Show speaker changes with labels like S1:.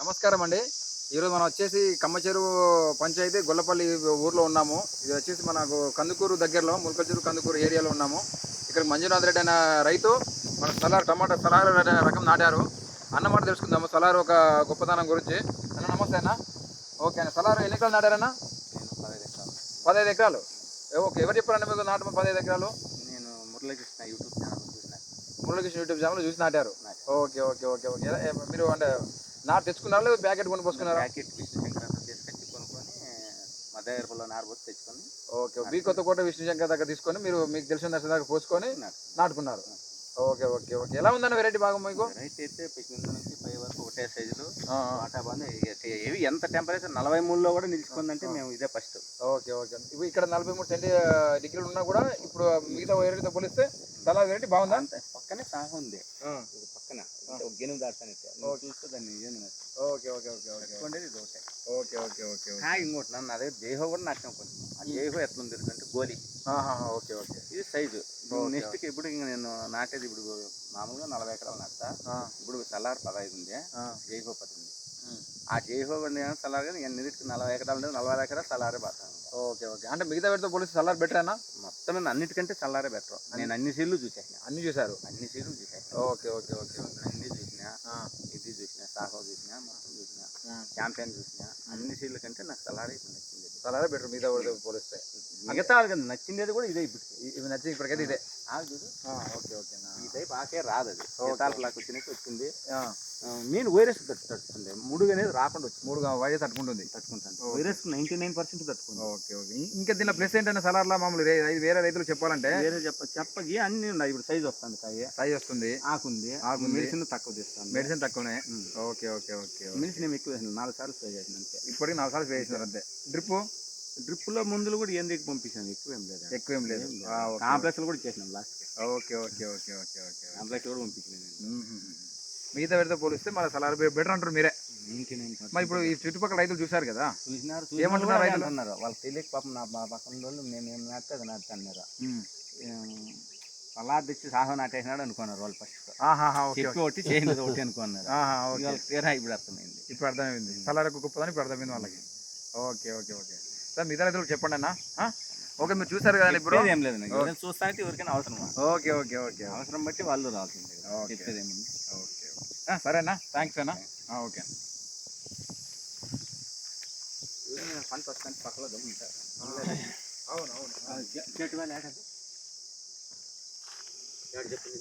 S1: నమస్కారం అండి. ఈరోజు మనం వచ్చేసి కమ్మచెరువు పంచాయతీ గొల్లపల్లి ఊర్లో ఉన్నాము. ఇది వచ్చేసి మనకు కందుకూరు దగ్గరలో ముల్కచెరువు కందుకూరు ఏరియాలో ఉన్నాము. ఇక్కడ మంజునాథ్ రెడ్డి అనే రైతు మన టమాటా సలార్ అనే రకం నాటారు. అన్నమాట తెలుసుకుందాము సలార్ ఒక గొప్పతనం గురించి. అన్న నమస్తే అన్న. ఓకే అన్న, సలార్ ఎన్ని ఎకరాలు నాటారన్న?
S2: నేను 15 ఎకరాలు.
S1: 15 ఎకరాలు. ఓకే, ఎవరు చెప్పారన్న మీకు నాటమని 15 ఎకరాలు?
S2: నేను మురళీకృష్ణ యూట్యూబ్ ఛానల్ చూసిన.
S1: మురళీకృష్ణ యూట్యూబ్ ఛానల్ చూసి నాటారు. Okay okay okay okay. మీరు అంటే నాటు తెచ్చుకున్నారా లేదా ప్యాకెట్ కొని పోసుకున్నారా?
S2: ప్యాకెట్ విష్ణు శంకర్ తీసుకొచ్చి కొనుక్కొని మా దగ్గరలో నారబోసి తెచ్చుకొని.
S1: ఓకే, బీ కొత్తకోట విష్ణు శంకర్ దగ్గర తీసుకొని మీరు మీకు తెలిసిన దర్శనం దగ్గర పోసుకొని నాటుకున్నారు. Okay okay okay. ఎలా ఉందన్న వెరైటీ బాగా మీకు?
S2: రైట్ అయితే కింద నుంచి పై వరకు ఒకటే సైజులు వాటా బాగా ఏవి ఎంత టెంపరేచర్ 43లో కూడా నిలిచిపోయిందంటే మేము ఇదే ఫస్ట్.
S1: Okay okay. ఇప్పుడు ఇక్కడ 43 డిగ్రీలు ఉన్నా కూడా ఇప్పుడు మిగతా వెరైటీతో పోలిస్తే చాలా వెరైటీ బాగుందా?
S2: పక్కనే సాగు ఉంది పక్కన గెనుము దాటానికి చూస్తే దాన్ని
S1: ఓకే ఓకే ఓకే ఓకే
S2: ఇది ఒకటే.
S1: Okay okay okay.
S2: ఇంకోటి నన్ను అదే జైహో కూడా నాటినాం కొంచెం. ఆ జైహో ఎట్లుంది అంటే గోలి.
S1: Okay okay.
S2: ఇది సైజు. నెక్స్ట్కి ఇప్పుడు ఇంకా నేను నాటేది ఇప్పుడు మామూలుగా 40 ఎకరాలు నాటుతా. ఇప్పుడు సలార్ 15 ఉంది, జైహో 10 ఉంది. ఆ జైహో సలార్ కానీ ఎన్నిటికి 40 ఎకరాలు ఉండేది, 40 ఎకరాలు సలారే బాగుతాను.
S1: Okay okay. అంటే మిగతా వీటితో పోలిస్తే సలార్ బెటరేనా?
S2: మొత్తం అన్నిటికంటే సలారే బెటర్. నేను అన్ని సీడ్లు చూసాను.
S1: అన్ని చూసారు?
S2: అన్ని సీడ్లు చూసాను.
S1: Okay okay okay.
S2: అన్ని చూసినా, ఇది చూసినా, సాహో చూసినా, మొత్తం చూసినా, ఛాంపియన్ చూసినా. అన్ని సీడ్ల కంటే నాకు సలారే ఇప్పుడు నచ్చింది.
S1: సలారే బెటర్ మిగతా వీటితో పోలిస్తే.
S2: మిగతా నచ్చింది కూడా ఇదే. ఇప్పుడు
S1: ఇవి నచ్చింది ఇప్పటికైతే ఇదే.
S2: చూడు.
S1: Okay okay.
S2: ఈ టైప్ ఆకే రాదు. అది తాలపులాగా వచ్చింది. Main virus తట్టుకుంది. ముడుగు అనేది రాకుండా వచ్చింది.
S1: ముడుగు వైరస్ తట్టుకుంటుంది.
S2: వైరస్ 99% తట్టుకుంది.
S1: Okay okay. ఇంకా దీనిలో ప్లస్ ఏంటంటే సలార్లా మామూలు వేరే రైతులు చెప్పాలంటే
S2: వేరే చెప్పకి అన్ని ఉన్నాయి. ఇప్పుడు సైజ్ వస్తుంది,
S1: సైజ్ వస్తుంది,
S2: ఆకుంది. మెడిసిన్ తక్కువ చేస్తాను.
S1: మెడిసిన్ తక్కువనే. Okay okay okay.
S2: మెడిసిన్ ఏమి ఎక్కువ 4 సార్లు స్ప్రే చేసిన అంతే.
S1: ఇప్పటికి 4 సార్లు స్ప్రే చేసినారు అంతే.
S2: డ్రిప్లో మందులు కూడా ఎందుకు పంపించాను, ఎక్కువ ఏం లేదు. కాంప్లెక్స్లు కూడా చేసినాం last.
S1: Okay okay okay okay okay.
S2: Complex కూడా పంపించలేదు.
S1: మిగతా పెడితే పోలిస్తే మన సలార్ బెటర్ అంటారు మీరే. మరి ఇప్పుడు ఈ చుట్టుపక్కల రైతులు చూసారు కదా, ఏమంటున్నారు రైతులు?
S2: అన్నారు వాళ్ళకి తెలియక పాపం నా పక్కన వాళ్ళు మేము ఏం నాటితే అది నాటుతా అన్నారు. సలార్ తెచ్చి సాహో నాటేసినాడు అనుకున్నారు వాళ్ళు ఫస్ట్. చెప్పి ఒకటి చేయండి ఒకటి అనుకున్నారు. తీరా ఇప్పుడు అర్థమైంది.
S1: ఇప్పుడు అర్థమైంది సలార్ గొప్పదని ఇప్పుడు అర్థమైంది వాళ్ళకి. ఓకే ఓకే ఓకే సార్, మిగతా రైతులకు చెప్పండి అన్న. ఓకే, మీరు చూసారు కదా ఇప్పుడు?
S2: ఏం లేదు, చూస్తా అంటే ఎవరికైనా అవసరం.
S1: Okay okay okay.
S2: అవసరం బట్టి వాళ్ళు రావాల్సింది. చెప్పేది ఏముంది.
S1: ఓకే ఓకే, సరేనా, థ్యాంక్స్ అన్న. ఓకే.
S2: పంట వస్తాను పక్కలో దమ్ముంటారు.
S1: అవును అవును.
S2: చెట్టు వాళ్ళు చెప్పండి.